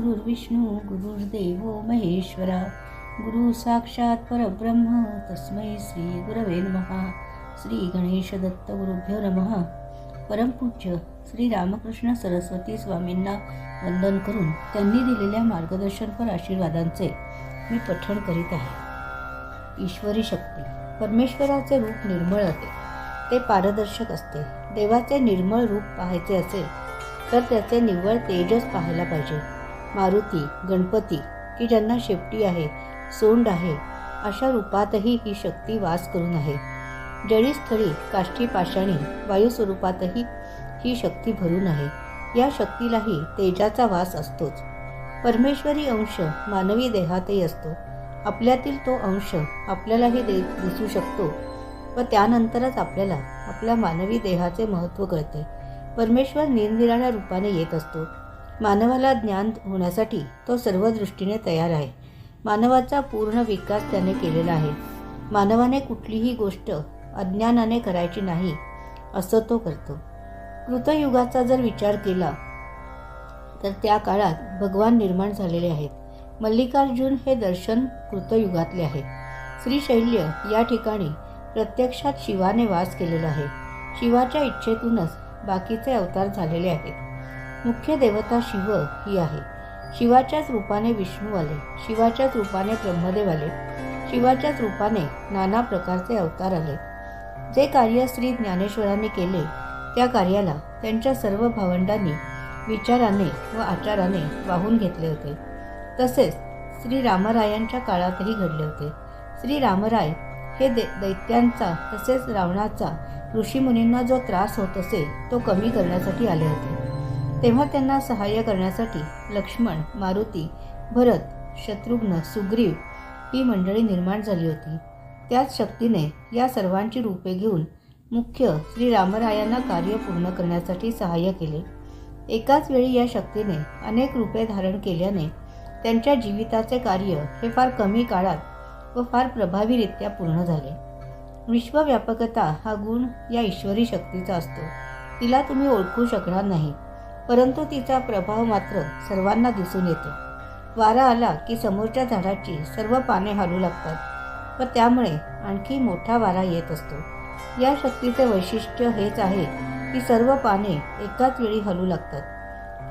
गुरुर्विष्णू गुरुर्देवो महेश्वरा गुरु साक्षात परब्रह्म तस्मै श्री गुरवे नमः. श्री गणेश दत्त गुरुभ्यो नमः. परमपूज्य श्री रामकृष्ण सरस्वती स्वामींना वंदन करून त्यांनी दिलेल्या मार्गदर्शनपर आशीर्वादांचे मी पठण करीत आहे. ईश्वरी शक्ती. परमेश्वराचे रूप निर्मळ असते, ते पारदर्शक असते. देवाचे निर्मळ रूप पाहायचे असेल तर त्याचे निव्वळ तेजच पाहायला पाहिजे. मारुती, गणपती की ज्यांना शेपटी आहे, सोंड आहे, अशा रूपातही ही शक्ती वास करून आहे. जळी स्थळी, काष्ठी पाषाणी, वायू स्वरूपातही ही शक्ती भरून आहे. या शक्तीलाही तेजाचा वास असतोच. परमेश्वरी अंश मानवी देहातही असतो. आपल्यातील तो अंश आपल्यालाही दिसू शकतो व त्यानंतरच आपल्याला आपल्या मानवी देहाचे महत्त्व कळते. परमेश्वर निरनिराळ्या रूपाने येत असतो. मानवाला ज्ञान होण्यासाठी तो सर्व दृष्टीने तयार आहे. मानवाचा पूर्ण विकास त्याने केलेला आहे. मानवाने कुठलीही गोष्ट अज्ञानाने करायची नाही असं तो करतो. कृतयुगाचा जर विचार केला तर त्या काळात भगवान निर्माण झालेले आहेत. मल्लिकार्जुन हे दर्शन कृतयुगातले आहे. श्रीशैल्य या ठिकाणी प्रत्यक्षात शिवाने वास केलेला आहे. शिवाच्या इच्छेतूनच बाकीचे अवतार झालेले आहेत. मुख्य देवता शिव ही आहे. शिवाच्याच रूपाने विष्णू आले, शिवाच्याच रूपाने ब्रह्मदेव आले, शिवाच्याच रूपाने नाना प्रकारचे अवतार आले. जे कार्य श्री ज्ञानेश्वरांनी केले त्या कार्याला त्यांच्या सर्व भावंडांनी विचाराने व आचाराने वाहून घेतले होते. तसेच श्री रामरायांच्या काळातही घडले होते. श्री रामराय हे दैत्यांचा तसेच रावणाचा ऋषीमुनींना जो त्रास होत असे तो कमी करण्यासाठी आले होते. तेव्हा त्यांना सहाय्य करण्यासाठी लक्ष्मण, मारुती, भरत, शत्रुघ्न, सुग्रीव ही मंडळी निर्माण झाली होती. त्याच शक्तीने या सर्वांची रूपे घेऊन मुख्य श्री रामरायांना कार्य पूर्ण करण्यासाठी सहाय्य केले. एकाच वेळी या शक्तीने अनेक रूपे धारण केल्याने त्यांच्या जीविताचे कार्य हे फार कमी काळात व फार प्रभावीरित्या पूर्ण झाले. विश्वव्यापकता हा गुण या ईश्वरी शक्तीचा असतो. तिला तुम्ही ओळखू शकणार नाही, परंतु तिचा प्रभाव मात्र सर्वांना दिसून येतो. वारा आला की समोरच्या झाडाची सर्व पाने हलू लागतात व त्यामुळे आणखी मोठा वारा येत असतो. या शक्तीचे वैशिष्ट्य हेच आहे की सर्व पाने एकाच वेळी हलू लागतात.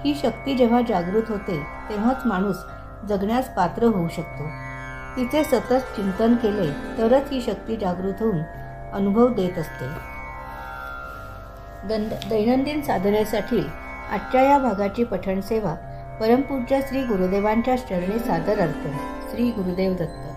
ही शक्ती जेव्हा जागृत होते तेव्हाच माणूस जगण्यास पात्र होऊ शकतो. तिचे सतत चिंतन केले तरच ही शक्ती जागृत होऊन अनुभव देत असते. दैनंदिन साधनेसाठी आजच्या या भागाची पठण सेवा परमपूज्य श्री गुरुदेवांच्या चरणी सादर अर्पण. श्री गुरुदेव दत्त.